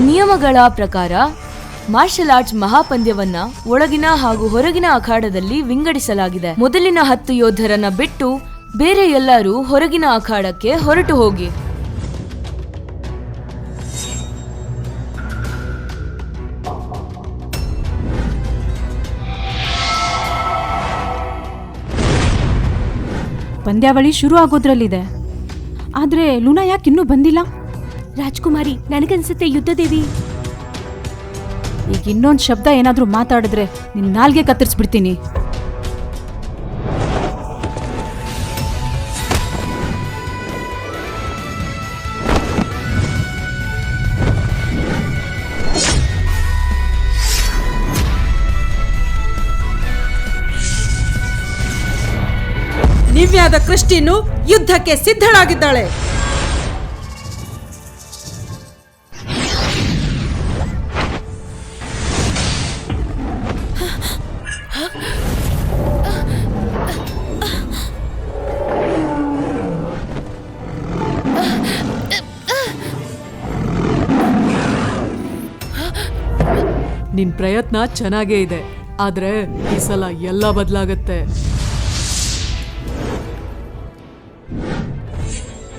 ನಿಯಮಗಳ ಪ್ರಕಾರ martial arts ಮಹಾಪಂದ್ಯವನ್ನ ಒಳಗಿನ ಹಾಗೂ ಹೊರಗಿನ ಅಖಾಡದಲ್ಲಿ ವಿಂಗಡಿಸಲಾಗಿದೆ. ಮೊದಲಿನ 10 ಯೋಧರನ್ನ ಬಿಟ್ಟು ಬೇರೆ ಎಲ್ಲರೂ ಹೊರಗಿನ ಅಖಾಡಕ್ಕೆ ಹೊರಟು ಹೋಗಿ. ಪಂದ್ಯಾವಳಿ ಶುರು ಆಗೋದ್ರಲ್ಲಿದೆ. ಆದ್ರೆ ಲೂನಾ ಯಾಕಿನ್ನೂ ಬಂದಿಲ್ಲ? ರಾಜ್ಕುಮಾರಿ, ನನಗನ್ಸುತ್ತೆ ಯುದ್ಧದೇವಿ. ಈಗ ಇನ್ನೊಂದು ಶಬ್ದ ಏನಾದ್ರೂ ಮಾತಾಡಿದ್ರೆ ನಿನ್ ನಾಲ್ಗೆ ಕತ್ತರಿಸ್ಬಿಡ್ತೀನಿ. ನಿವ್ಯಾದ ಕ್ರಿಸ್ಟಿನು ಯುದ್ಧಕ್ಕೆ ಸಿದ್ಧಳಾಗಿದ್ದಾಳೆ. ನಿನ್ ಪ್ರಯತ್ನ ಚೆನ್ನಾಗೇ ಇದೆ, ಆದ್ರೆ ಈ ಸಲ ಎಲ್ಲ ಬದಲಾಗತ್ತೆ.